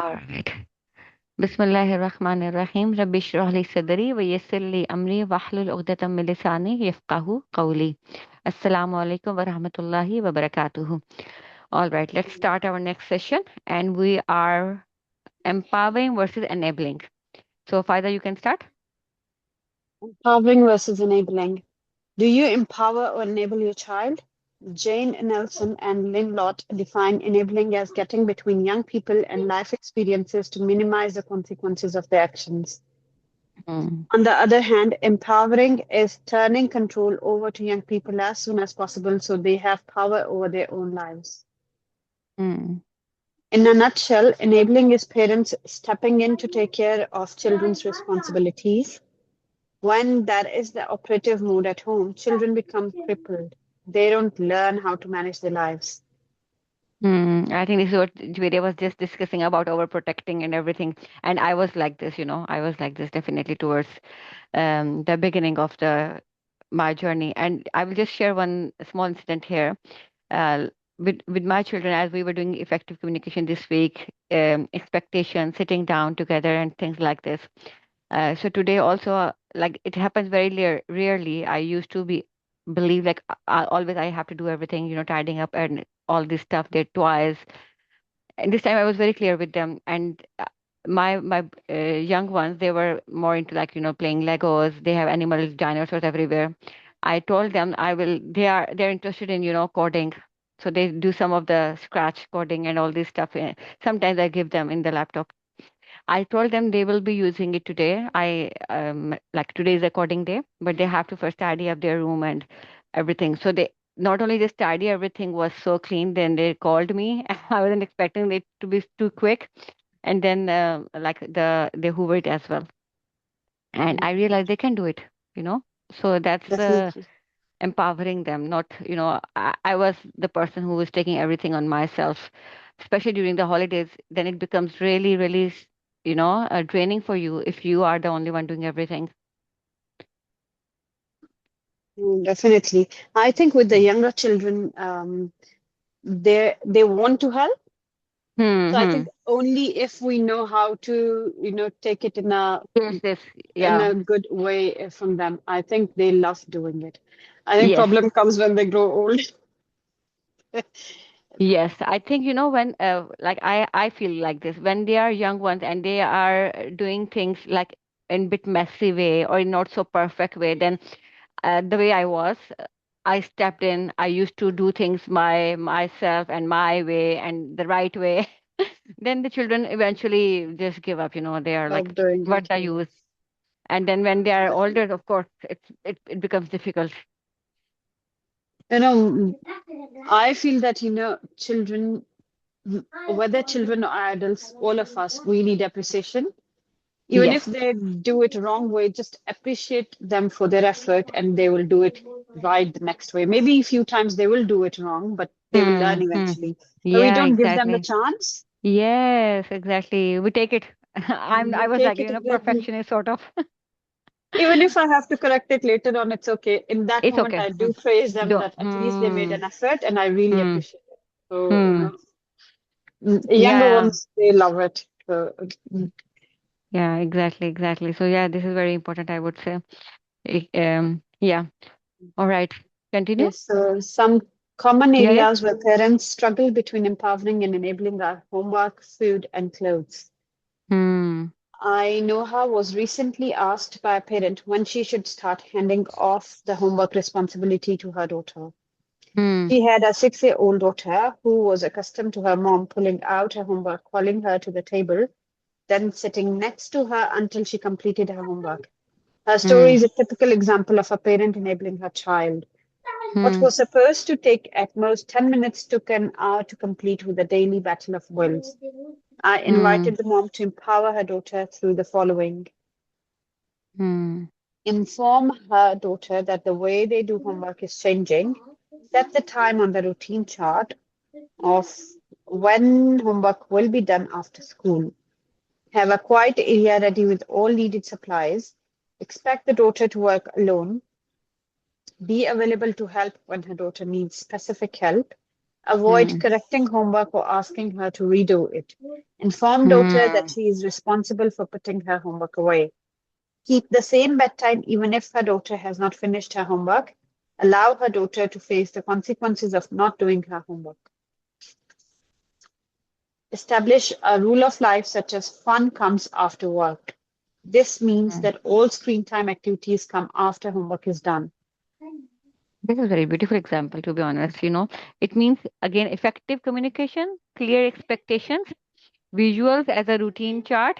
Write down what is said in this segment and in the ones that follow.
All right. Bismillahirrahmanirrahim. Rabbi shrah li sadri wa yassir li amri wahlul 'uqdatam min lisani yafqahu qawli. Assalamu alaikum wa rahmatullahi wa barakatuhu. All right, let's start our next session, and we are empowering versus enabling. So, Faida, you can start. Empowering versus enabling. Do you empower or enable your child? Jane Nelson and Lynn Lott define enabling as getting between young people and life experiences to minimize the consequences of their actions. Hmm. On the other hand, empowering is turning control over to young people as soon as possible so they have power over their own lives. Hmm. In a nutshell, enabling is parents stepping in to take care of children's responsibilities. When that is the operative mode at home, children become crippled. They don't learn how to manage their lives. I think this is what Jwedia was just discussing about overprotecting and everything. And I was like this, I was like this definitely towards the beginning of the my journey. And I will just share one small incident here. Uh, with my children, as we were doing effective communication this week, expectations, sitting down together, and things like this. So today also, like it happens very rarely. I used to be believe like always I have to do everything, tidying up and all this stuff. They're twice, and this time I was very clear with them. And my young ones, they were more into like playing Legos. They have animals, dinosaurs everywhere. I told them I will. They're interested in coding, so they do some of the scratch coding and all this stuff. Sometimes I give them in the laptop. I told them they will be using it today. I like today is a coding day, but they have to first tidy up their room and everything. So they not only just tidy, everything was so clean. Then they called me. I wasn't expecting it to be too quick, and then like they hoover it as well. And I realized they can do it. You know, so that's the Definitely. empowering them. Not I was the person who was taking everything on myself, especially during the holidays. Then it becomes really draining for you if you are the only one doing everything. Definitely. I think with the younger children, they want to help. So I Hmm. think only if we know how to, take it Yes, yes, in yeah. a good way from them, I think they love doing it. I think Yes. problem comes when they grow old. Yes, I think when like I feel like this when they are young ones and they are doing things like in bit messy way or in not so perfect way, then the way I was, I stepped in. I used to do things myself and my way and the right way. Then the children eventually just give up. They are like, Love doing "What it. are you?" And then when they are older, of course, it becomes difficult. You know, I feel that, children, whether children or adults, all of us, we need appreciation. Even Yes. if they do it wrong way, just appreciate them for their effort and they will do it right the next way. Maybe a few times they will do it wrong, but they will learn Hmm. eventually. But we Yeah, don't give them the exactly. chance. Yes, exactly. We take it. I We was like, take it exactly. perfectionist sort of. Even if I have to correct it later on, it's okay. In that It's moment, okay. I do praise them Don't. that at least they made an effort and I really Hmm. appreciate it. So, Hmm. younger Yeah. ones, they love it. So, Yeah, exactly. So yeah, this is very important, I would say. Yeah. All right. Continue. yes, so some common Yeah, yeah. areas where parents struggle between empowering and enabling are homework, food, and clothes. Hmm. I know her was recently asked by a parent when she should start handing off the homework responsibility to her daughter. Hmm. She had a 6-year-old daughter who was accustomed to her mom pulling out her homework, calling her to the table, then sitting next to her until she completed her homework. Her story Hmm. is a typical example of a parent enabling her child. What Hmm. was supposed to take at most 10 minutes took an hour to complete with a daily battle of wills. I Hmm. invited the mom to empower her daughter through the following: Hmm. inform her daughter that the way they do homework is changing, set the time on the routine chart of when homework will be done after school, have a quiet area ready with all needed supplies, expect the daughter to work alone, be available to help when her daughter needs specific help, Avoid Hmm. correcting homework or asking her to redo it. Inform daughter that Hmm. she is responsible for putting her homework away. Keep the same bedtime even if her daughter has not finished her homework. Allow her daughter to face the consequences of not doing her homework. Establish a rule of life such as fun comes after work. This means Hmm. that all screen time activities come after homework is done. This is a very beautiful example, to be honest. It means, again, effective communication, clear expectations, visuals as a routine chart,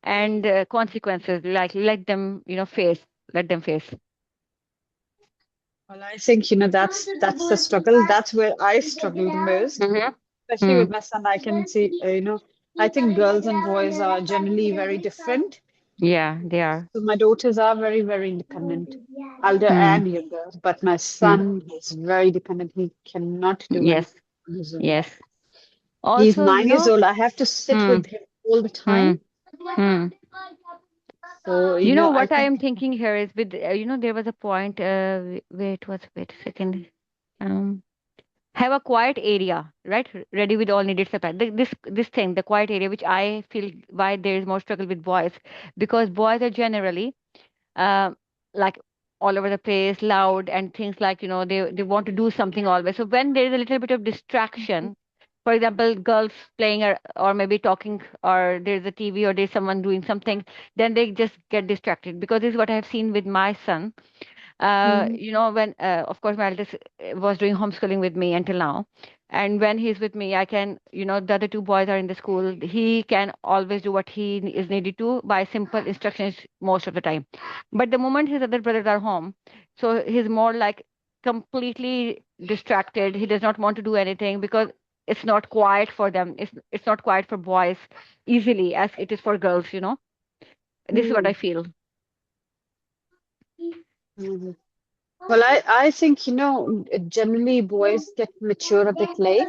and consequences, like let them face. Well, I think, that's the struggle. That's where I struggle the most, Mm-hmm. especially with my son. I can see, I think girls and boys are generally very different. Yeah, they are. So my daughters are very, very independent, elder Hmm. and younger. But my Hmm. son is very dependent. He cannot do Yes, anything on his own. yes. He's Also, 9 years old. I have to sit hmm, with him all the hmm, time. hmm. So, I What I think. am thinking here is with, there was a point, wait a second. Um, have a quiet area, right? Ready with all needed supply. This thing, the quiet area, which I feel why there is more struggle with boys, because boys are generally um, like all over the place, loud, and things like, they want to do something always. So when there is a little bit of distraction, for example, girls playing or maybe talking, or there's a TV or there's someone doing something, then they just get distracted. Because this is what I have seen with my son. Mhm. When of course my eldest was doing homeschooling with me until now, and when he's with me, I can, the other two boys are in the school, he can always do what he is needed to by simple instructions most of the time. But the moment his other brothers are home, so he's more like completely distracted. He does not want to do anything because it's not quiet for them. It's not quiet for boys easily as it is for girls. This is what I Mhm. feel. Mhm. Well, I think, generally boys get mature a bit late,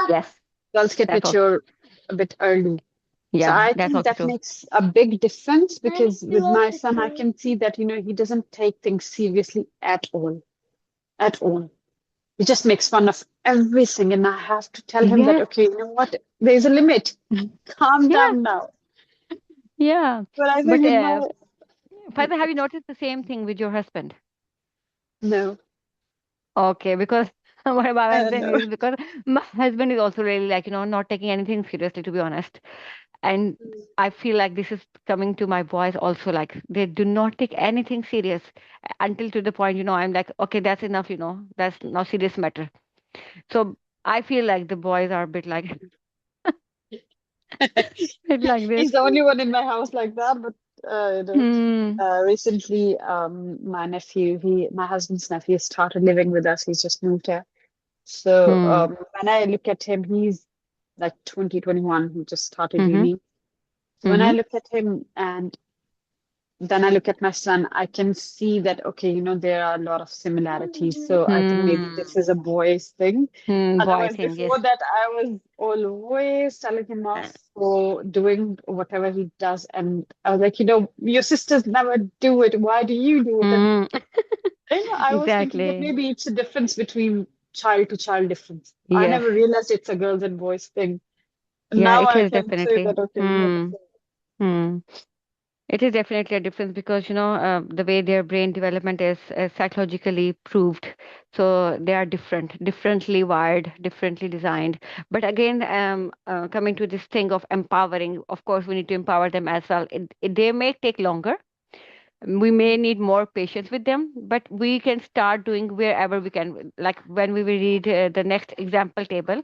Yes, girls get that's also, mature a bit early. So yeah, I that's think also that true. makes a big difference because with my son, I can see that, he doesn't take things seriously at all, at all. He just makes fun of everything. And I have to tell him that, Yes. okay, you know what? There's a limit. Calm Yeah, down now. yeah. But I think But with my, Faiza, have you noticed the same thing with your husband? no, Okay, because what I'm saying no. is because my husband is also really like, not taking anything seriously, to be honest. And I feel like this is coming to my boys also, like they do not take anything serious until to the point, I'm like, okay, that's enough, that's not serious matter. So I feel like the boys are a bit like, bit like this. He's the only one in my house like that. But Hmm. recently, my husband's nephew started living with us. He's just moved here. So Hmm. when I look at him, he's like 2021. He just started Mm-hmm. uni. So when I Mm-hmm. look at him and then I look at my son, I can see that, okay, there are a lot of similarities. So I think maybe this Hmm. is a boys thing. Boy Otherwise, thing, yes. before that, I was always telling him off for doing whatever he does. And I was like, your sisters never do it. Why do you do it? And Mm, I was thinking that exactly. maybe it's a difference between child to child difference. I Yes. never realized it's a girls and boys thing. And Yeah, now it I is can say definitely. that, okay, Hmm. Hmm. It is definitely a difference because, the way their brain development is psychologically proved. So they are differently wired, differently designed. But again, coming to this thing of empowering, of course, we need to empower them as well. They may take longer. We may need more patience with them, but we can start doing wherever we can. Like when we will read the next example table,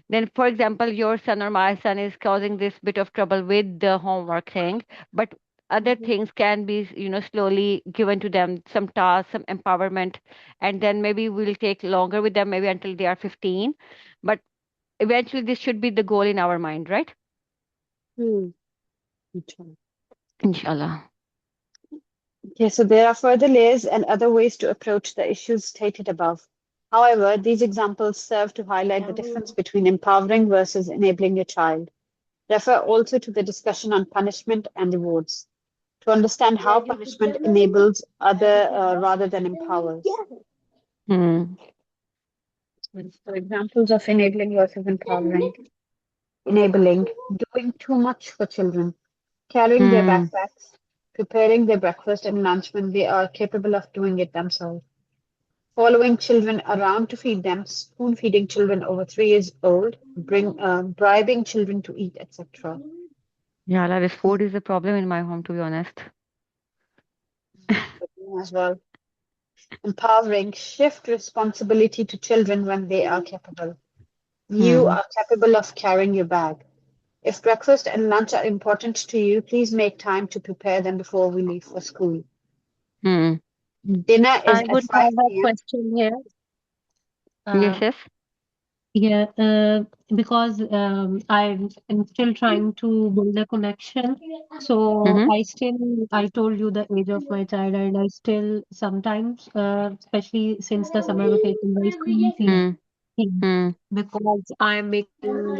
then for example your son or my son is causing this bit of trouble with the homework thing, but other Mhm. things can be, slowly given to them, some tasks, some empowerment, and then maybe we'll take longer with them, maybe until they are 15. But eventually this should be the goal in our mind, right? Hmm. Okay. Inshallah. Okay, so there are further layers and other ways to approach the issues stated above. However, these examples serve to highlight the difference between empowering versus enabling your child. Refer also to the discussion on punishment and rewards to understand how punishment enables other rather than empowers. Hmm. So examples of enabling versus empowering. Enabling, doing too much for children, carrying their Hmm. backpacks, preparing their breakfast and lunch when they are capable of doing it themselves. Following children around to feed them, spoon feeding children over 3 years old, bribing children to eat, etc. Yeah, like this food is a problem in my home, to be honest. As well. Empowering, shift responsibility to children when they are capable. You Hmm. are capable of carrying your bag. If breakfast and lunch are important to you, please make time to prepare them before we leave for school. Hmm. Dinner is I at would have a 5 p.m. question here. Yes, Uh, yes. yeah, because I'm still trying to build a connection. So Mm-hmm. I told you the age of my child, and I still sometimes, especially since the summer vacation, I spoon feed Hmm. him Hmm. because I'm making,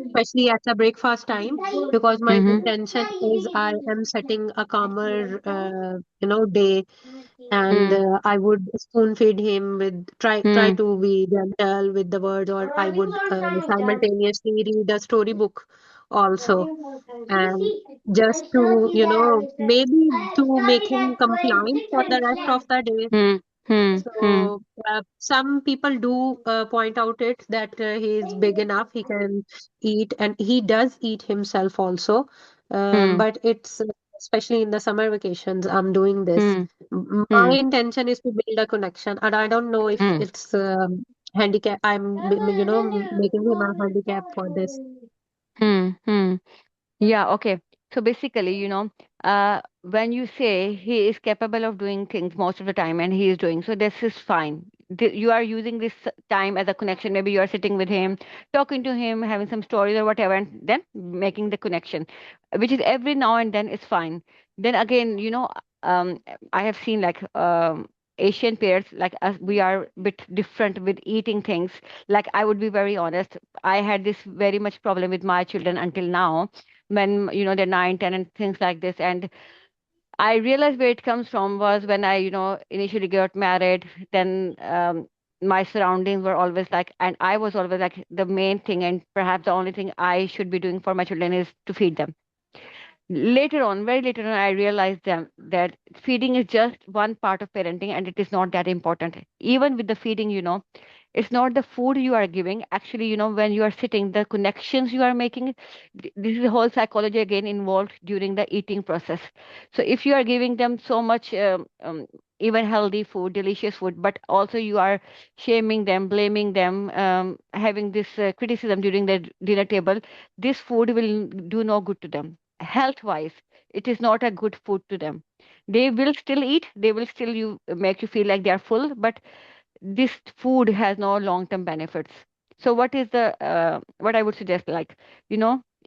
especially at the breakfast time, because my Mm-hmm. intention is I am setting a calmer, day, and Hmm. I would spoon feed him with try Hmm. to be gentle with the words, or I would simultaneously read a storybook also, and just to maybe to make him compliant for the rest of the day. Hmm. Hmm. Hmm. So some people do point out it that he is big enough, he can eat, and he does eat himself also. Hmm. But it's especially in the summer vacations, I'm doing this. Hmm. My Hmm. intention is to build a connection, and I don't know if Hmm. it's handicap. Making him a handicap for this. Hmm. Hmm. Yeah, okay. So basically, when you say he is capable of doing things most of the time and he is doing, so this is fine. You are using this time as a connection. Maybe you are sitting with him, talking to him, having some stories or whatever, and then making the connection, which is every now and then is fine. Then again, I have seen like Asian parents, like us, we are a bit different with eating things. Like I would be very honest, I had this very much problem with my children until now when they're 9, 10, and things like this. And I realized where it comes from was when I initially got married. Then my surroundings were always like, and I was always like, the main thing and perhaps the only thing I should be doing for my children is to feed them. Later on, very later on, I realized that feeding is just one part of parenting and it is not that important. Even with the feeding, it's not the food you are giving. Actually, when you are sitting, the connections you are making, this is the whole psychology again involved during the eating process. So if you are giving them so much, even healthy food, delicious food, but also you are shaming them, blaming them, having this criticism during the dinner table, this food will do no good to them health wise. It is not a good food to them. They will still eat, they will still you make you feel like they are full, but this food has no long term benefits. So what is the what I would suggest, like,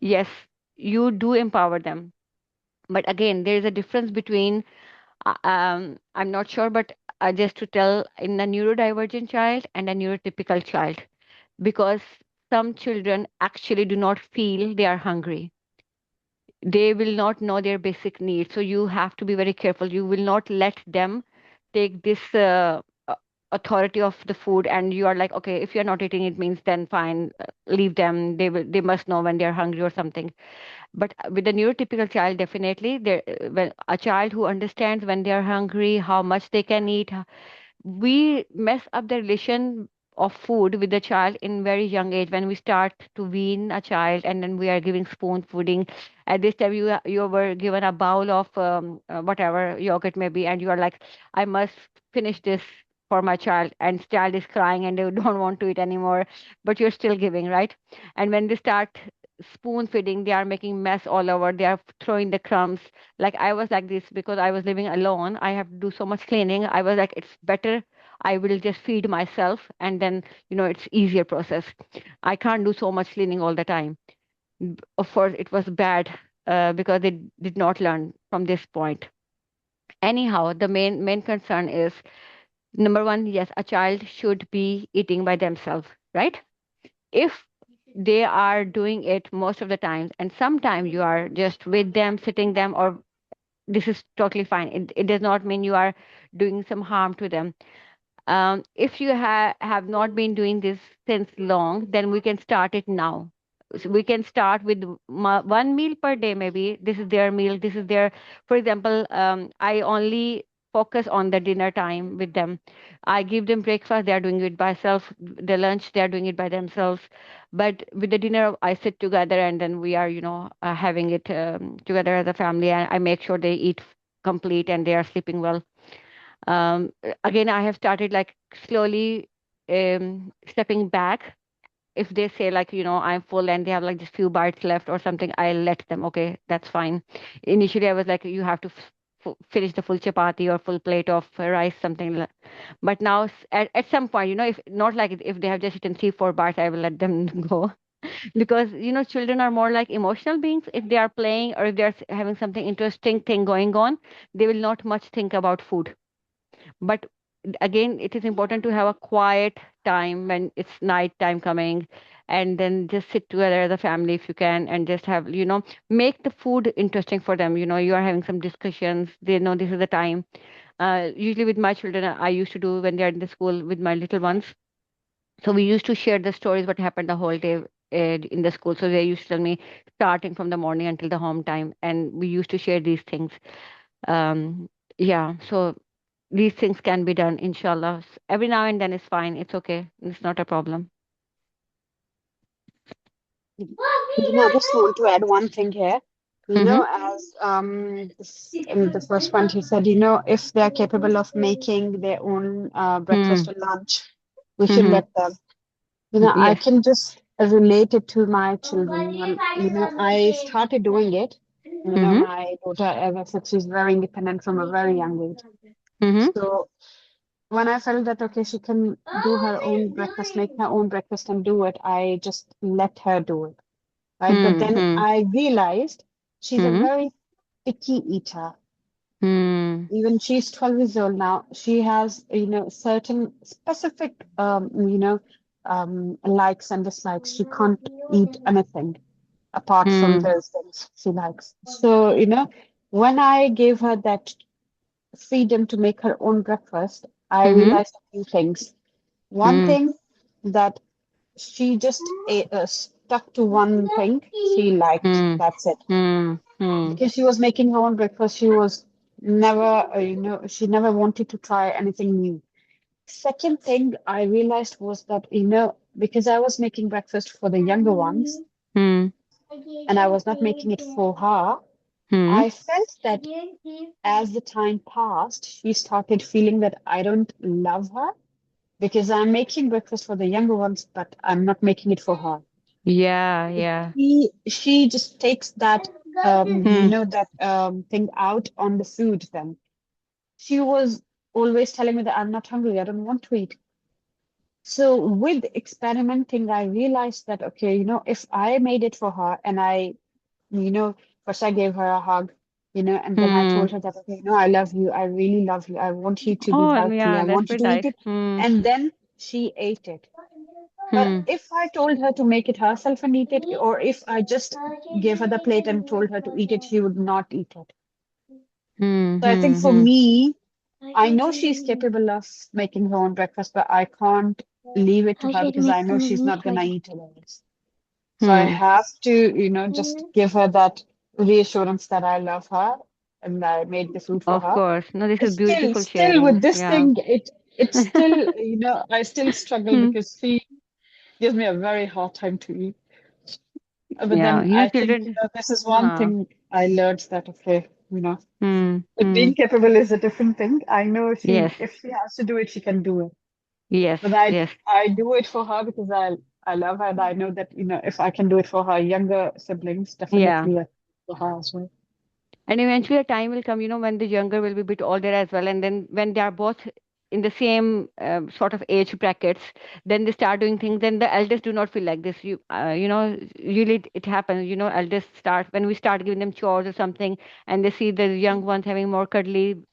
yes, you do empower them, but again there is a difference between I'm not sure, but just to tell, in a neurodivergent child and a neurotypical child, because some children actually do not feel they are hungry. They will not know their basic needs, so you have to be very careful. You will not let them take this authority of the food, and you are like, okay, if you're not eating it means then fine, leave them. They must know when they're hungry or something. But with a neurotypical child, definitely there, when a child who understands when they are hungry, how much they can eat, we mess up the relation of food with the child in very young age when we start to wean a child and then we are giving spoon feeding. At this time you were given a bowl of whatever yogurt maybe, and you are like, I must finish this for my child, and child is crying and they don't want to eat anymore, but you're still giving, right? And when they start spoon feeding, they are making mess all over, they are throwing the crumbs. Like I was like this because I was living alone. I have to do so much cleaning. I was like, it's better. I will just feed myself and then, it's easier process. I can't do so much cleaning all the time. Of course, it was bad because they did not learn from this point. Anyhow, the main concern is number one, yes, a child should be eating by themselves, right? If they are doing it most of the times and sometimes you are just with them, sitting them, or this is totally fine. It does not mean you are doing some harm to them. If you have not been doing this since long, then we can start it now. So we can start with one meal per day. Maybe this is their meal. This is their, for example, I only focus on the dinner time with them. I give them breakfast. They are doing it by self. The lunch, they are doing it by themselves. But with the dinner, I sit together and then we are, having it together as a family. And I make sure they eat complete and they are sleeping well. Again, I have started like slowly stepping back. If they say like, I'm full and they have like just few bites left or something, I'll let them. Okay, that's fine. Initially, I was like, you have to finish the full chapati or full plate of rice, something. But now, at some point, if not like if they have just eaten 3, 4 bites, I will let them go. Because children are more like emotional beings. If they are playing or if they are having something interesting thing going on, they will not much think about food. But again, it is important to have a quiet time when it's night time coming, and then just sit together as a family if you can, and just have, make the food interesting for them. You are having some discussions, they know this is the time. Usually with my children, I used to do when they're in the school with my little ones. So we used to share the stories what happened the whole day in the school. So they used to tell me starting from the morning until the home time, and we used to share these things. Yeah, so these things can be done, inshallah. Every now and then is fine. It's okay. It's not a problem. I just want to add one thing here. Mm-hmm. As in the first point he said, if they are capable of making their own breakfast Mm-hmm. or lunch, we should Mm-hmm. let them. I Yes. can just relate it to my children. When, I started doing it. Mm-hmm. My daughter, as I said, she's very independent from a very young age. Mm-hmm. So when I felt that, okay, she can do her own breakfast, make her own breakfast and do it, I just let her do it. Right. But then Mm-hmm. I realized she's a Mm-hmm. very picky eater. Mm-hmm. Even she's 12 years old now. She has, certain specific, likes and dislikes. She can't eat anything apart from those things she likes. So, when I gave her that freedom to make her own breakfast, I Mm-hmm. realized a few things. One thing that she just stuck to one thing she liked. Mm-hmm. That's it. Mm-hmm. Because she was making her own breakfast, she was never, she never wanted to try anything new. Second thing I realized was that, because I was making breakfast for the younger ones Mm-hmm. and I was not making it for her, Mm-hmm. I felt that as the time passed, she started feeling that I don't love her because I'm making breakfast for the younger ones, but I'm not making it for her. Yeah, yeah. She just takes that Mm-hmm. that thing out on the food then. She was always telling me that I'm not hungry, I don't want to eat. So with experimenting, I realized that okay, if I made it for her and you know, first I gave her a hug, and then I Mm-hmm. told her that okay, I love you, I really love you, I want you to be Oh, healthy, yeah, I that's want you very to eat nice. it, and then she ate it. But if I told her to make it herself and eat it, or if I just gave her the plate and told her to eat it, she would not eat it. So I think for Mm-hmm. me, I know she's capable of making her own breakfast, but I can't leave it to her because I know she's not gonna eat it always. So I Hmm. have to, just give her that reassurance that I love her and I made the food for Of her. course. No, this is Still, beautiful still sharing. with this Yeah. thing, it's still, I still struggle Hmm. because she gives me a very hard time to eat. But Yeah. then I think, Children. this is one Huh. thing I learned that, okay, Hmm. but Hmm. being capable is a different thing. I know Yes. if she has to do it, she can do it. Yes. But Yes. I do it for her because I love her and I know that, if I can do it for her younger siblings, Yeah. definitely for her as well. And eventually a time will come, when the younger will be a bit older as well. And then when they are both in the same sort of age brackets, then they start doing things. Then the elders do not feel like this. Usually it happens, elders start, when we start giving them chores or something, and they see the young ones having more cuddly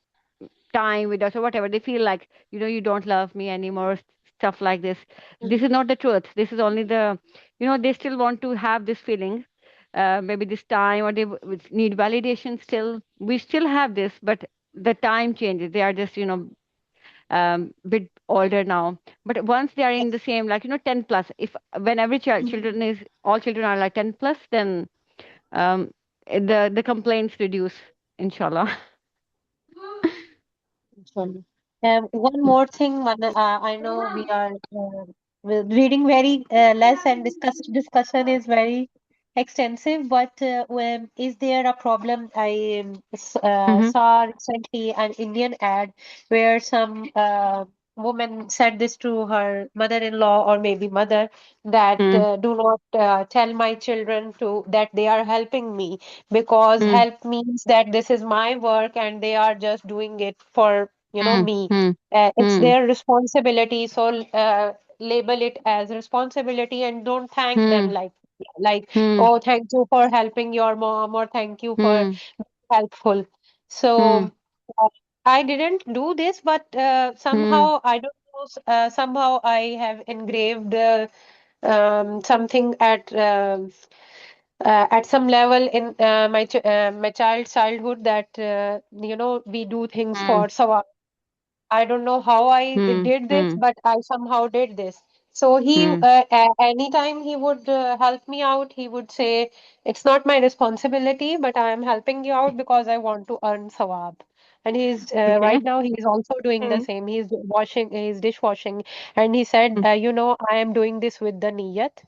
time with us or whatever, they feel like, you don't love me anymore, stuff like this. This is not the truth. This is only the, they still want to have this feeling, maybe this time, or they need validation still. We still have this, but the time changes. They are just, bit older now. But once they are in the same, like, 10 plus, if when every children is, all children are like 10 plus, then um, the complaints reduce, inshallah. Sorry. One more thing, I know we are we're reading very less and discussion is very extensive, but is there a problem? I Mm-hmm. saw recently an Indian ad where some woman said this to her mother-in-law or maybe mother that do not tell my children to that they are helping me because Mm-hmm. help means that this is my work and they are just doing it for me. Mm-hmm. It's their responsibility, so label it as responsibility and don't thank them Mm-hmm. like Mm-hmm. oh, thank you for helping your mom or thank you for Mm-hmm. helpful. Mm-hmm. So uh, I didn't do this, but somehow I don't know. Somehow I have engraved something at some level in my childhood that we do things for sawab. I don't know how I did this, Mm-hmm. but I somehow did this. So anytime he would help me out, he would say, "It's not my responsibility, but I am helping you out because I want to earn sawab." And he's Okay. right now he's also doing the Mm. same. He's dishwashing, and he said, "I am doing this with the niyat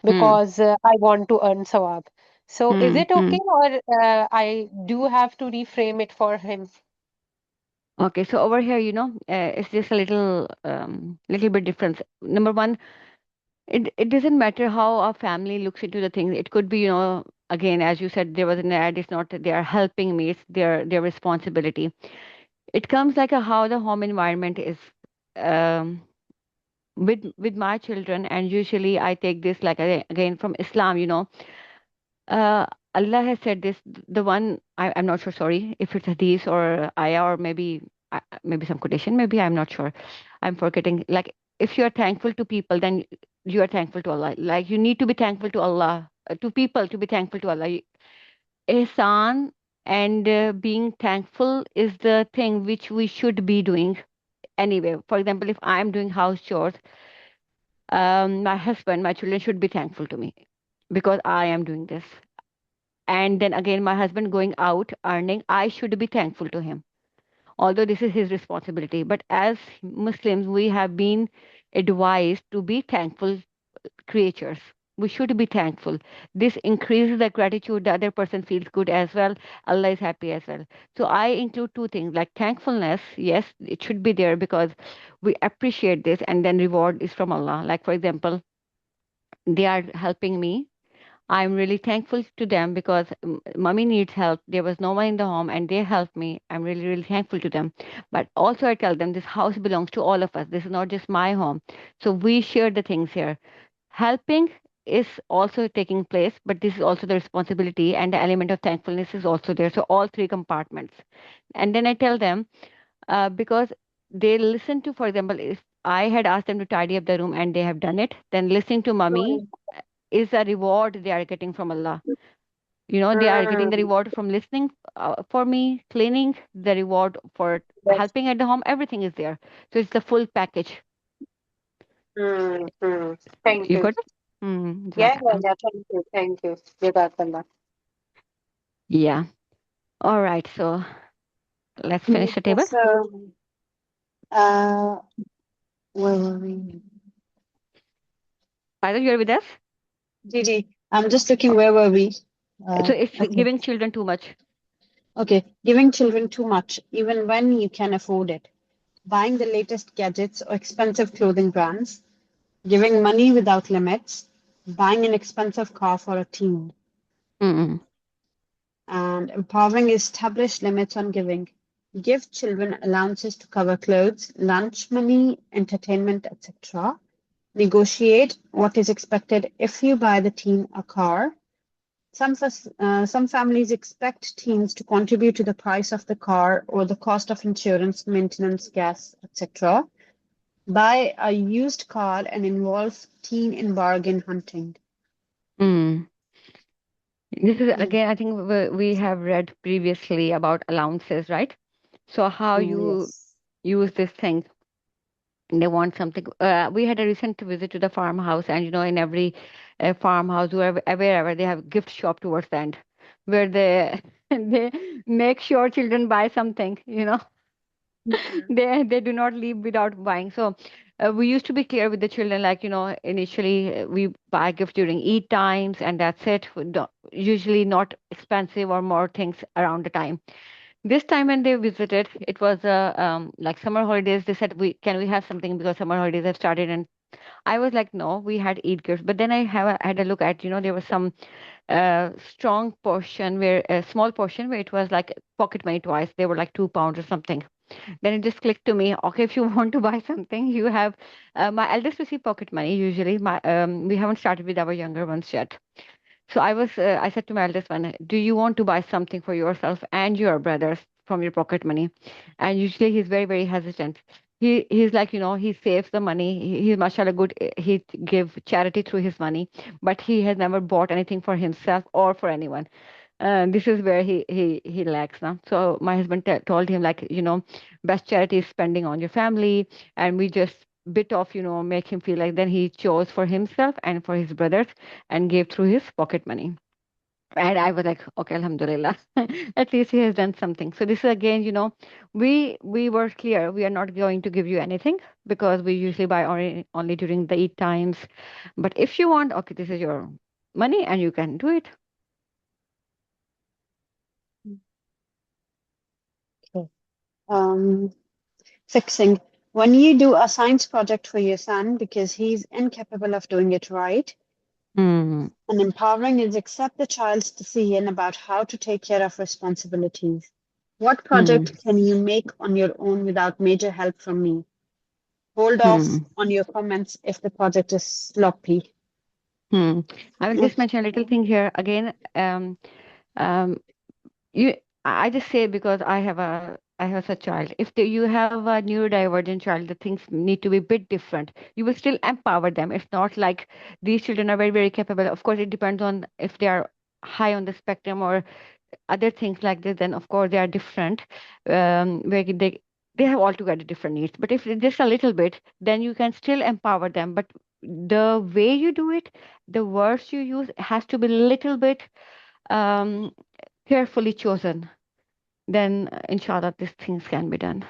Mm-hmm. because I want to earn sawab." So is it Mm-hmm. okay, or I do have to reframe it for him? Okay, so over here, it's just a little bit difference. Number one, it doesn't matter how a family looks into the things. It could be, again, as you said, there was an ad. It's not that they are helping me; it's their responsibility. It comes like how the home environment is um, with my children, and usually I take this like again from Islam. Uh, Allah has said this. The one I'm not sure. Sorry, if it's hadith or ayah or maybe some quotation. Maybe I'm not sure. I'm forgetting. Like if you are thankful to people, then you are thankful to Allah. Like you need to be thankful to Allah, to people to be thankful to Allah. Ihsan and being thankful is the thing which we should be doing anyway. For example, if I'm doing house chores, my husband, my children should be thankful to me because I am doing this. And then again, my husband going out earning, I should be thankful to him, although this is his responsibility. But as Muslims, we have been advised to be thankful creatures. We should be thankful. This increases the gratitude. The other person feels good as well. Allah is happy as well. So I include two things like thankfulness. Yes, it should be there because we appreciate this, and then reward is from Allah. Like, for example, they are helping me. I'm really thankful to them because mommy needs help. There was no one in the home and they helped me. I'm really, really thankful to them. But also, I tell them this house belongs to all of us. This is not just my home. So we share the things here. Helping is also taking place, but this is also the responsibility and the element of thankfulness is also there. So, all three compartments. And then I tell them because they listen to, for example, if I had asked them to tidy up the room and they have done it, then listening to mommy is a reward they are getting from Allah. They are getting the Mm, reward from listening for me, cleaning, the reward for yes. helping at the home. Everything is there. So it's the full package. Thank You you. got it? Yeah, yeah, Jazakallah. yeah. Thank you. Thank you. Jazakallah. Yeah. All right. So let's Mm. finish the table. So, uh, where were we? Either you're with us. Gigi, I'm just looking, where were we? So it's Okay. giving children too much. Okay. Giving children too much, even when you can afford it. Buying the latest gadgets or expensive clothing brands. Giving money without limits. Buying an expensive car for a teen. Mm-mm. And empowering established limits on giving. Give children allowances to cover clothes, lunch money, entertainment, etc. Negotiate what is expected if you buy the teen a car. Some families expect teens to contribute to the price of the car or the cost of insurance, maintenance, gas, etc. Buy a used car and involve teen in bargain hunting. Mm. This is Mm. again, I think we have read previously about allowances, right? So how you Yes. use this thing. They want something. We had a recent visit to the farmhouse, and in every farmhouse, wherever they have gift shop towards the end, where they they make sure children buy something. Yeah. They do not leave without buying. So we used to be clear with the children, like initially we buy gift during Eid times, and that's it. Usually not expensive or more things around the time. This time when they visited, it was like summer holidays. They said, "We can we have something because summer holidays have started." And I was like, "No, we had Eid gifts." But then had a look at, there was some strong portion where a small portion where it was like pocket money twice. They were like £2 or something. Then it just clicked to me. Okay, if you want to buy something, you have my eldest receive pocket money usually. My we haven't started with our younger ones yet. So I said to my eldest one, do you want to buy something for yourself and your brothers from your pocket money? And usually he's very, very hesitant. He's like, he saves the money. He's mashallah good. He give charity through his money, but he has never bought anything for himself or for anyone. This is where he lacks now. So my husband told him, like, best charity is spending on your family, and we just bit off, make him feel like. Then he chose for himself and for his brothers and gave through his pocket money. And I was like, okay, alhamdulillah, at least he has done something. So this is again, we were clear, we are not going to give you anything because we usually buy only during the Eid times. But if you want, okay, this is your money and you can do it. Okay. Fixing. When you do a science project for your son because he's incapable of doing it right, Hmm. and empowering is accept the child's decision about how to take care of responsibilities. What Hmm. project can you make on your own without major help from me? Hold off Hmm. on your comments if the project is sloppy. Hmm. I will just Okay. mention a little thing here again. Um, you, I just say because I have such child. If you have a neurodivergent child, the things need to be a bit different. You will still empower them. It's not like these children are very, very capable. Of course, it depends on if they are high on the spectrum or other things like this. Then of course they are different. Where they have altogether different needs. But if it's just a little bit, then you can still empower them. But the way you do it, the words you use has to be a little bit um, carefully chosen. Then, inshallah, these things can be done.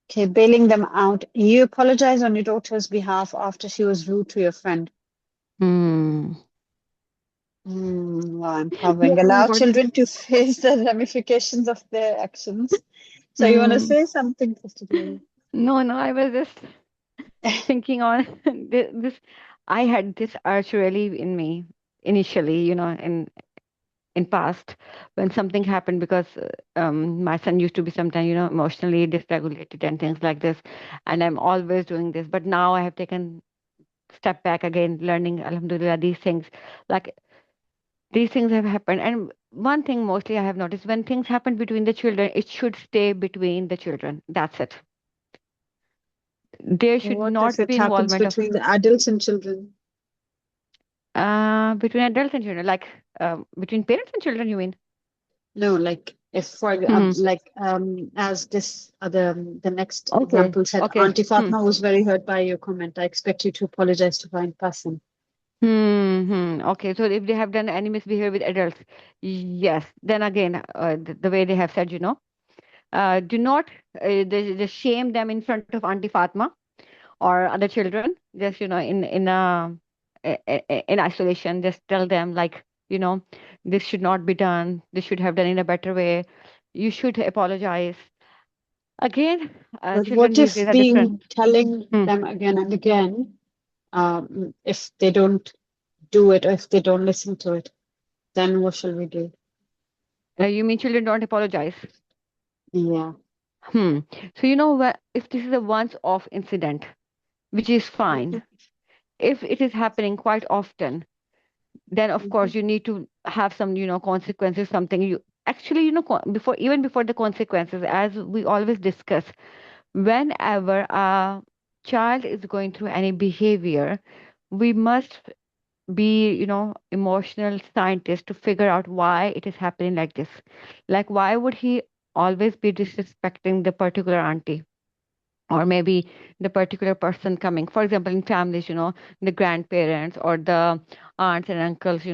Okay, bailing them out. You apologize on your daughter's behalf after she was rude to your friend. Hmm. Wow, Yeah, empowering. Allow what children to face the ramifications of their actions. So you want to Hmm. say something, Sister Glory? No, no, I was just thinking on this. I had this urge really in me initially, in past when something happened because my son used to be sometimes, emotionally dysregulated and things like this, and I'm always doing this. But now I have taken step back again, learning, alhamdulillah, like these things have happened. And one thing mostly I have noticed when things happen between the children, it should stay between the children. That's it. There should What if not it be happens involvement of between the adults and children? between adults and children, like between parents and children, you mean? No, like if for Hmm. like as this other the next Okay. example said, Okay. Auntie Fatma was very hurt by your comment. I expect you to apologize to her in person. Okay. So if they have done any misbehavior with adults, yes. Then again, the way they have said, do not just shame them in front of Auntie Fatma or other children. Just in isolation. Just tell them, like, this should not be done. This should have done in a better way. You should apologize. Again, But children what these if days are different. being telling Hmm. them again and again, if they don't do it or if they don't listen to it, then what shall we do? You mean children don't apologize? Yeah. Hmm. So what? If this is a once-off incident, which is fine. If it is happening quite often, then of course Mhm. you need to have some consequences, something you actually before the consequences, as we always discuss, whenever a child is going through any behavior, we must be emotional scientists to figure out why it is happening like this. Like, why would he always be disrespecting the particular auntie, or maybe the particular person coming. For example, in families, the grandparents or the aunts and uncles,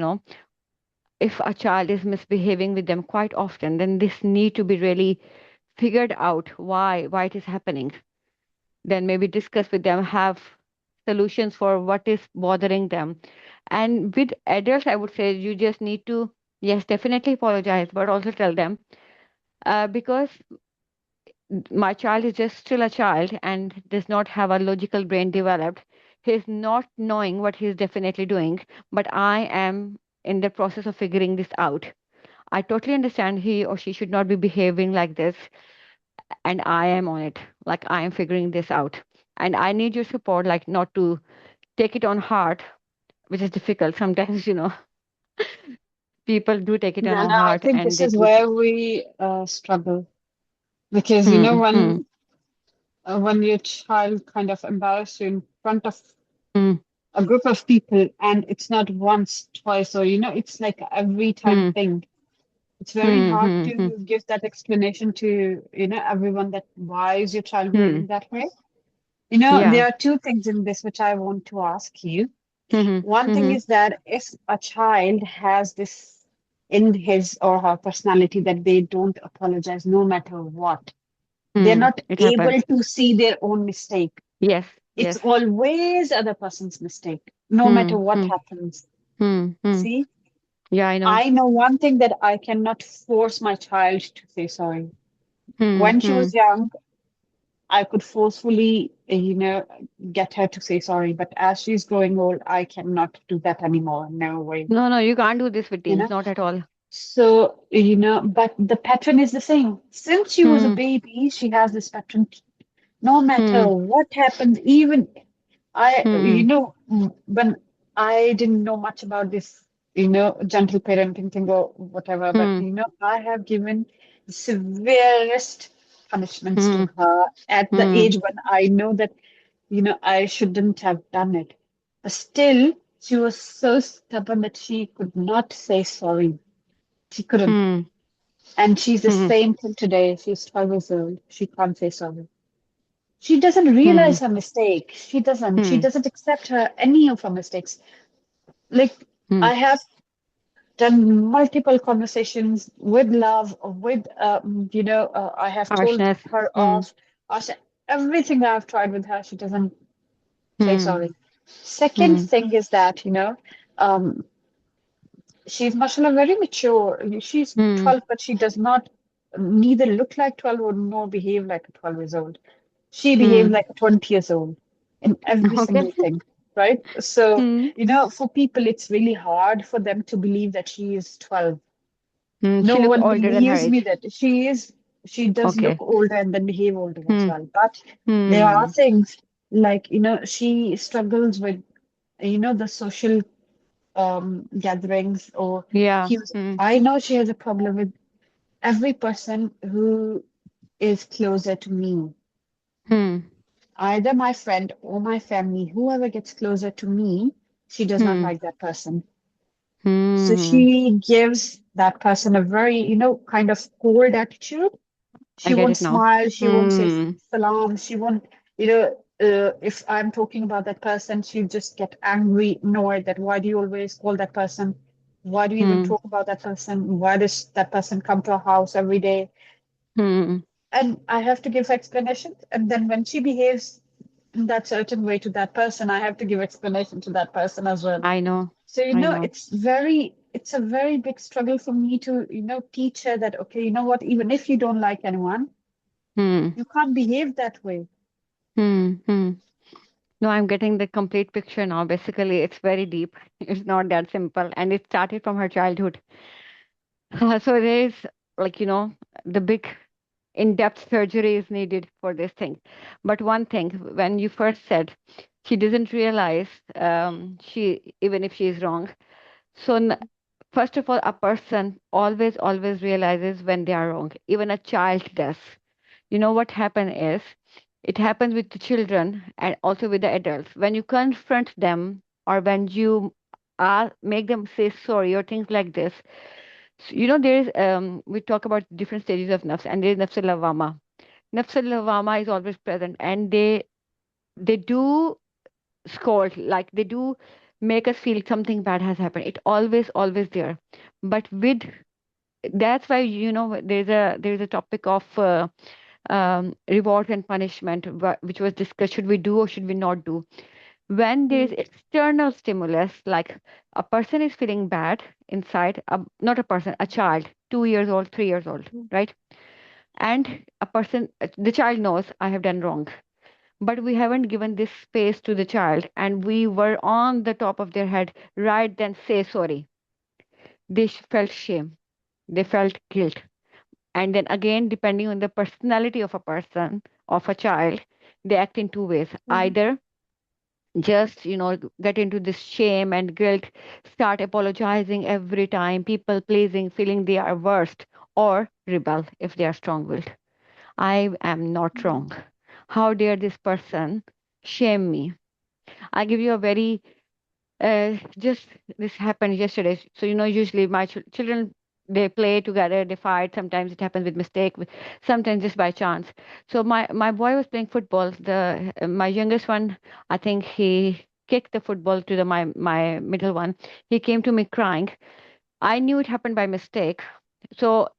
if a child is misbehaving with them quite often, then this need to be really figured out why it is happening. Then maybe discuss with them, have solutions for what is bothering them. And with adults, I would say you just need to, yes, definitely apologize, but also tell them, because my child is just still a child and does not have a logical brain developed. He's not knowing what he's definitely doing, but I am in the process of figuring this out. I totally understand he or she should not be behaving like this, and I am on it. Like, I am figuring this out. And I need your support, like, not to take it on heart, which is difficult. Sometimes, people do take it on And a I heart think and this they is do. where we struggle because Hmm, hmm, when your child kind of embarrasses you in front of hmm, a group of people, and it's not once, twice, or it's like every time hmm, thing. It's very hmm, hard hmm, hmm, to give that explanation to everyone, that why is your child hmm. behaving that way. Yeah. There are two things in this which I want to ask you. Hmm, One thing hmm, is that if a child has this in his or her personality that they don't apologize no matter what, they're hmm. not It happens. able to see their own mistake. Yes, It's yes. always other person's mistake, no matter Hmm, what hmm, happens. hmm, hmm. See, Yeah, I know. I know one thing, that I cannot force my child to say sorry. Hmm, When she hmm. was young, I could forcefully, get her to say sorry. But as she's growing old, I cannot do that anymore. No way. No, no, you can't do this with You teens, know. not at all. So, but the pattern is the same. Since she was a Hmm, baby, she has this pattern. No matter hmm, what happens, even hmm, when I didn't know much about this, gentle parenting thing or whatever, but hmm, I have given the severest punishments to hmm, her at the hmm, age when I know that, I shouldn't have done it. But still, she was so stubborn that she could not say sorry. She couldn't. hmm, And she's the hmm, same till today. She's 12 years old. She can't say sorry. She doesn't hmm, realize her mistake. She doesn't. She hmm, doesn't accept any of her mistakes. Like, hmm. I have done multiple conversations with love, with I have told Harshness. her Hmm, off. I said everything I've tried with her. She doesn't say hmm, sorry. Second hmm, thing is that um, she's mashallah very mature. She's hmm. 12, but she does not neither look like 12 or nor behave like a 12 years old. She behaved Hmm. like a 20 years old in every Okay. single thing, right? So, Hmm. for people, it's really hard for them to believe that she is 12. Hmm. She No looks one older than her believes me age. that she does look Okay. older and then behave older as Hmm. well. But there are Hmm. things like, she struggles with, the social gatherings or Yeah. cues. Hmm. I know she has a problem with every person who is closer to me, Hmm. either my friend or my family, whoever gets closer to me, she does not Hmm. like that person. So Hmm. she gives that person a very, kind of cold attitude. I She get won't it now. smile. She won't say Hmm. salam. She won't, if I'm talking about that person, she'll just get angry, annoyed that why do you always call that person? Why do you even Hmm. talk about that person? Why does that person come to our house every day? Hmm. And I have to give explanations. And then when she behaves in that certain way to that person, I have to give explanation to that person as well. I know. So, I know. it's a very big struggle for me to, teach her that, okay, you know what, even if you don't like anyone, Hmm. you can't behave that way. Hmm. Hmm. No, I'm getting the complete picture now. Basically, it's very deep. It's not that simple. And it started from her childhood. So there is, like, the big in-depth surgery is needed for this thing. But one thing, when you first said she doesn't realize, she, even if she is wrong. So first of all, a person always realizes when they are wrong. Even a child does. What happen is, it happens with the children and also with the adults. When you confront them, or when you make them say sorry or things like this, There is we talk about different stages of nafs, and there is nafs al-lawwama. Nafs al-lawwama is always present, and they do scold, like they do make us feel something bad has happened. It always there. But with that's why there's a topic of reward and punishment, which was discussed. Should we do or should we not do? When there is Mm, external stimulus, like a person is feeling bad inside, not a person, a child, 2 years old, 3 years old, mm, right? And the child knows I have done wrong, but we haven't given this space to the child, and we were on the top of their head, right then say sorry. They felt shame, they felt guilt. And then again, depending on the personality of a person, of a child, they act in two ways. mm, Either just get into this shame and guilt, start apologizing every time, people pleasing, feeling they are worst, or rebel if they are strong willed. I am not mm, wrong. How dare this person shame me? I give you a very just this happened yesterday. So usually my children, they play together, they fight. Sometimes it happens with mistake, sometimes just by chance. So my boy was playing football. The my youngest one, I think he kicked the football to my middle one. He came to me crying. I knew it happened by mistake. So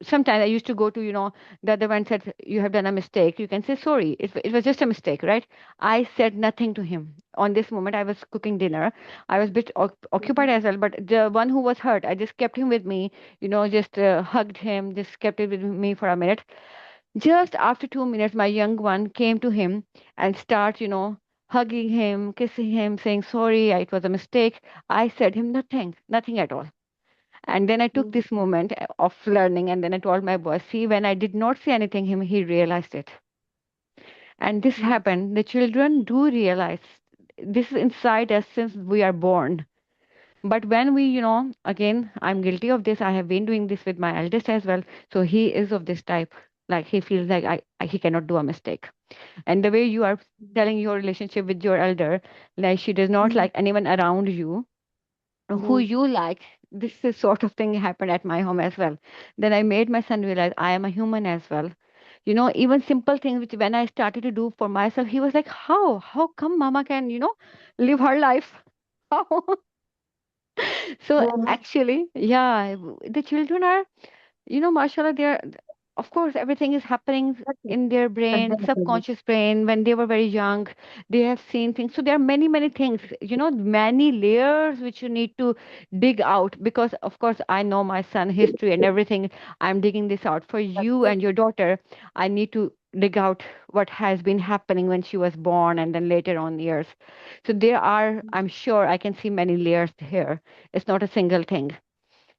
sometimes I used to go to, the other one said, you have done a mistake. You can say sorry. It was just a mistake, right? I said nothing to him. On this moment, I was cooking dinner. I was a bit occupied mm, as well, but the one who was hurt, I just kept him with me, just hugged him, just kept it with me for a minute. Just after 2 minutes, my young one came to him and start, hugging him, kissing him, saying sorry, it was a mistake. I said him nothing, nothing at all. And then I took mm, this moment of learning, and then I told my boss, see, when I did not say anything, he realized it. And this mm, happened. The children do realize this is inside us since we are born. But when we, again, I'm guilty of this. I have been doing this with my eldest as well. So he is of this type. Like he feels like he cannot do a mistake. And the way you are telling your relationship with your elder, like she does not mm, like anyone around you who mm, you like. This is sort of thing happened at my home as well. Then I made my son realize I am a human as well. Even simple things which when I started to do for myself, he was like, how come mama can live her life? How? So mm. actually, yeah, the children are, mashallah, they're, of course, everything is happening Exactly. in their brain, Exactly. subconscious brain. When they were very young, they have seen things. So there are many, many things, many layers which you need to dig out. Because, of course, I know my son history and everything. I'm digging this out for you and your daughter. I need to dig out what has been happening when she was born and then later on years. So there are, I'm sure I can see many layers here. It's not a single thing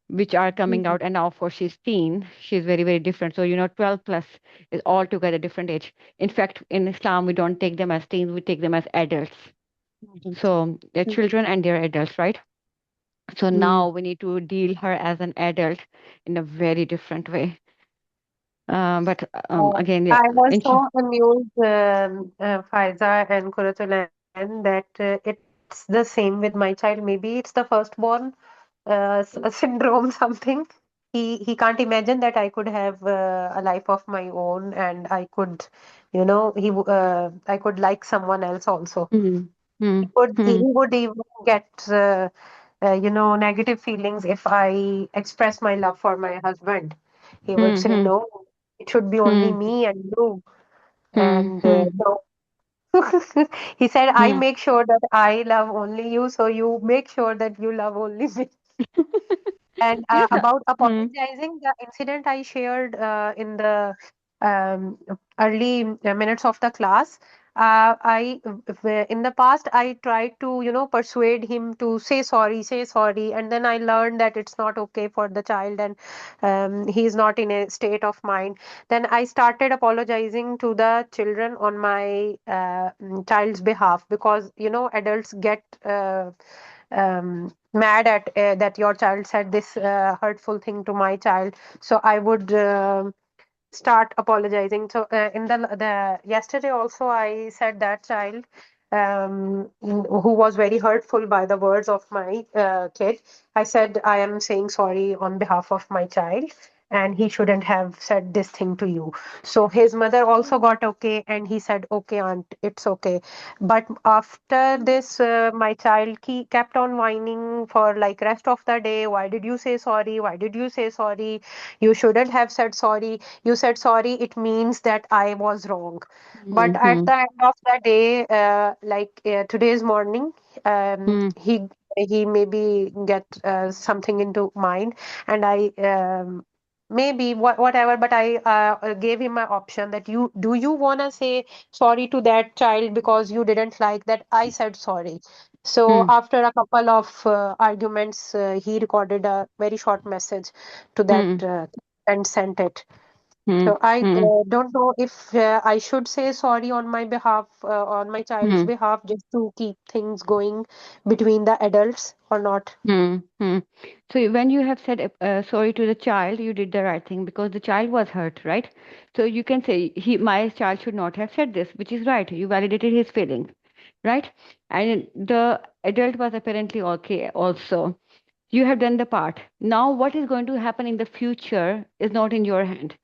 which are coming Mm, out. And now for she's teen, she's very, very different. So 12 plus is altogether different age. In fact, in Islam, we don't take them as teens, we take them as adults. So they're mm, children and they're adults, right? So mm. now we need to deal her as an adult in a very different way. But Uh, again, yeah, I was insha. so amused, Faiza and Kuratulan, that it's the same with my child. Maybe it's the firstborn syndrome, something. He can't imagine that I could have a life of my own, and I could, I could like someone else also. Hmm. Hmm. He Hmm. would even get negative feelings if I express my love for my husband. He would Hmm. say, Hmm. no, it should be only Hmm. me and you. Hmm. And Hmm. so he said, I Hmm. make sure that I love only you, so you make sure that you love only me. And No. about Hmm. apologizing, the incident I shared in the um, early minutes of the class, in the past, I tried to, persuade him to say sorry, and then I learned that it's not okay for the child, and he's not in a state of mind. Then I started apologizing to the children on my child's behalf, because, adults get mad at that your child said this hurtful thing to my child. So I would start apologizing. So in the yesterday also I said that child. who was very hurtful by the words of my kid. I said, I am saying sorry on behalf of my child, and he shouldn't have said this thing to you. So his mother also got okay, and he said, okay, aunt, it's okay. But after this, my child kept on whining for like rest of the day. Why did you say sorry? Why did you say sorry? You shouldn't have said sorry. You said sorry. It means that I was wrong. But at Mm-hmm. the end of the day, today's morning, Mm-hmm. he maybe get something into mind, and I maybe whatever. But I gave him an option that you wanna say sorry to that child because you didn't like that I said sorry. So after a couple of arguments, he recorded a very short message to that Mm-hmm. and sent it. So I Mm-hmm. don't know if I should say sorry on my behalf, on my child's Mm-hmm. behalf, just to keep things going between the adults or not. Mm-hmm. So when you have said sorry to the child, you did the right thing because the child was hurt, right? So you can say my child should not have said this, which is right. You validated his feelings, right? And the adult was apparently okay also. You have done the part. Now, what is going to happen in the future is not in your hand.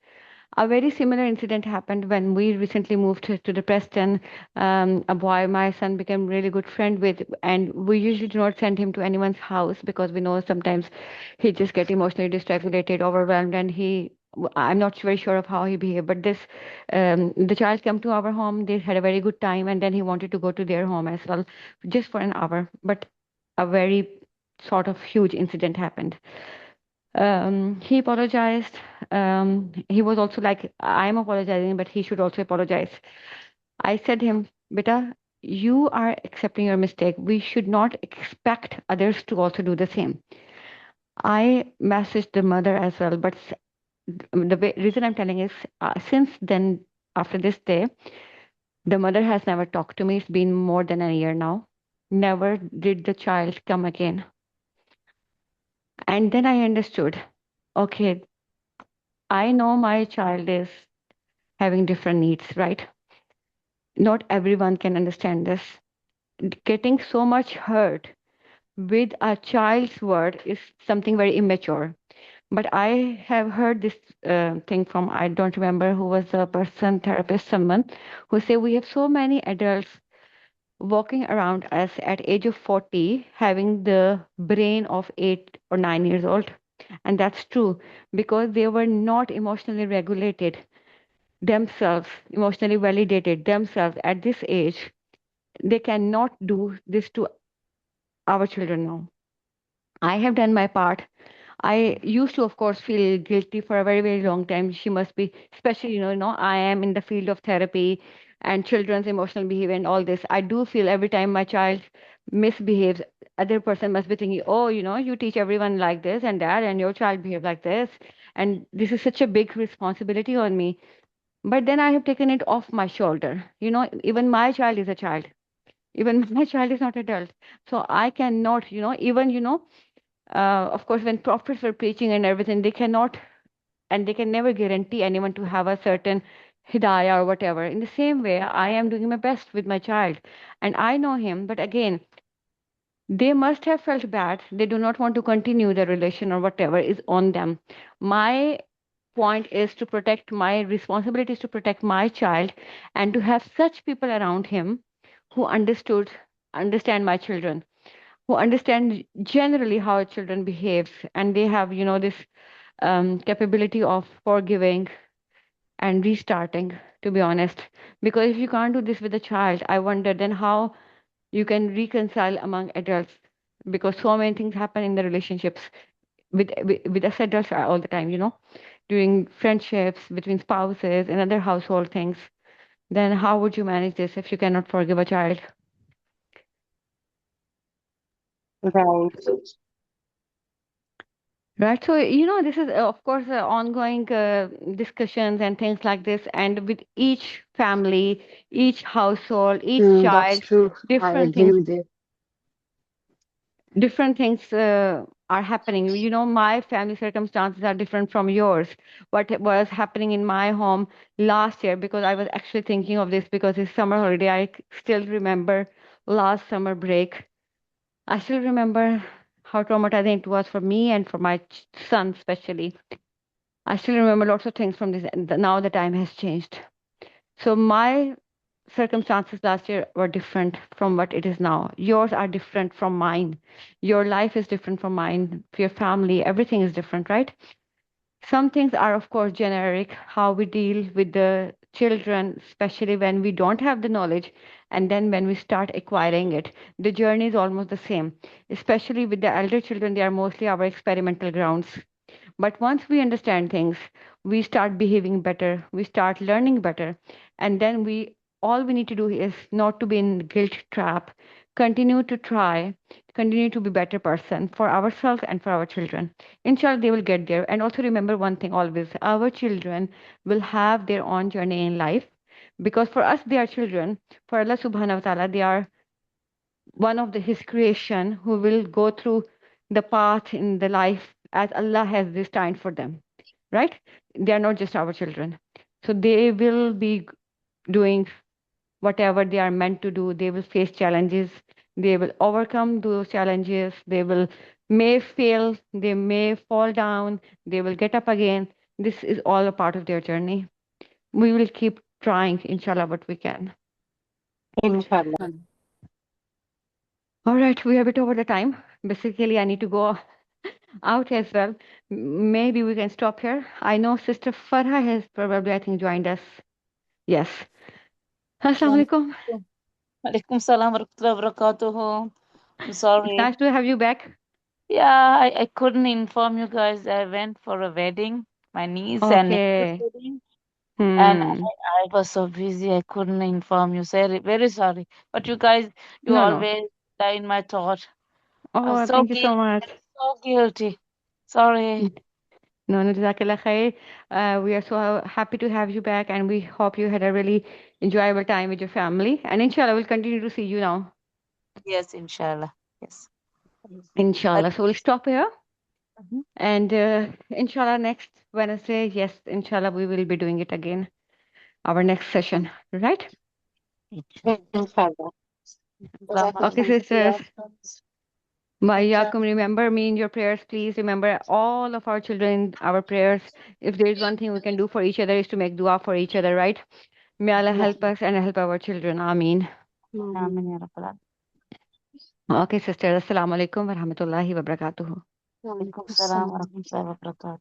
A very similar incident happened when we recently moved to the Preston. A boy my son became really good friend with, and we usually do not send him to anyone's house because we know sometimes he just get emotionally dysregulated, overwhelmed, and I'm not very sure of how he behaved. But the child came to our home. They had a very good time, and then he wanted to go to their home as well, just for an hour. But a very sort of huge incident happened. He apologized. He was also like, I'm apologizing, but he should also apologize. I said him, Beta, you are accepting your mistake. We should not expect others to also do the same. I messaged the mother as well, but reason I'm telling is since then, after this day, the mother has never talked to me. It's been more than a year now. Never did the child come again. And then I understood, okay, I know my child is having different needs, right? Not everyone can understand this. Getting so much hurt with a child's word is something very immature. But I have heard this thing from, I don't remember who was the person, therapist, someone who say we have so many adults walking around us at age of 40 having the brain of 8 or 9 years old. And that's true because they were not emotionally regulated themselves, emotionally validated themselves at this age. They cannot do this to our children now. I have done my part. I used to, of course, feel guilty for a very, very long time. She must be, especially, I am in the field of therapy and children's emotional behavior and all this. I do feel every time my child misbehaves, other person must be thinking, oh, you teach everyone like this and that, and your child behave like this. And this is such a big responsibility on me. But then I have taken it off my shoulder. Even my child is a child. Even my child is not adult. So I cannot, even, of course, when prophets were preaching and everything, they cannot and they can never guarantee anyone to have a certain hidayah or whatever. In the same way, I am doing my best with my child and I know him. But again, they must have felt bad. They do not want to continue the relation or whatever is on them. My point is to protect my responsibility is to protect my child and to have such people around him who understand my children, who understand generally how children behaves, and they have this capability of forgiving and restarting, to be honest. Because if you can't do this with a child, I wonder then how you can reconcile among adults, because so many things happen in the relationships with us adults all the time, during friendships between spouses and other household things. Then how would you manage this if you cannot forgive a child? Right. Right. So, this is, of course, ongoing discussions and things like this. And with each family, each household, each That's child, true. I different agree things, with you. different things. are happening. You know, my family circumstances are different from yours. What was happening in my home last year, because I was actually thinking of this because it's summer holiday. Still remember last summer break. I still remember how traumatizing it was for me and for my son, especially. I still remember lots of things from this. And now the time has changed. So my circumstances last year were different from what it is now. Yours are different from mine. Your life is different from mine. Your family, everything is different, right? Some things are, of course, generic, how we deal with the children, especially when we don't have the knowledge. And then when we start acquiring it, the journey is almost the same. Especially with the elder children, they are mostly our experimental grounds. But once we understand things, we start behaving better, we start learning better, and then we all we need to do is not to be in guilt trap, continue to try, continue to be better person for ourselves and for our children. Inshallah, they will get there. And also remember one thing always: our children will have their own journey in life. Because for us, they are children. For Allah subhanahu wa ta'ala, they are one of His creation who will go through the path in the life as Allah has destined for them, right? They are not just our children. So they will be doing whatever they are meant to do. They will face challenges. They will overcome those challenges. They will may fail. They may fall down. They will get up again. This is all a part of their journey. We will keep trying, inshallah, what we can. Inshallah. All right, we are a bit over the time. Basically, I need to go out as well. Maybe we can stop here. I know Sister Farha has probably, I think, joined us. Yes. Assalamu alaikum. Alaikum salam wa rahmatullahi wa barakatuh. I'm sorry. Nice to have you back. Yeah, I couldn't inform you guys. I went for a wedding, my niece and nephew's Okay. wedding, and Hmm. I was so busy I couldn't inform you. Sorry, very sorry. But you guys, you No, no. always die in my thought. I'm Oh, so thank you so guilty. much. I'm so guilty. Sorry. No, no, Jazakallah khair. We are so happy to have you back, and we hope you had a really enjoyable time with your family. And inshallah, we'll continue to see you now. Yes, inshallah. Yes. I, Inshallah. So we'll stop here. Mhm. And inshallah, next Wednesday, yes, inshallah, we will be doing it again. Our next session, right? Inshallah. Inshallah. Okay, Jazakallah sisters. khair. Mayakum, remember me in your prayers, please. Remember all of our children in our prayers. If there is one thing we can do for each other is to make dua for each other, right? May Allah help us and help our children. Ameen. Amin ya Rabbal Alamin. Okay, sisters. Assalamu alaikum wa rahmatullahi wa barakatuhu. Alaikum salam wa rahmatullahi wa barakatuh.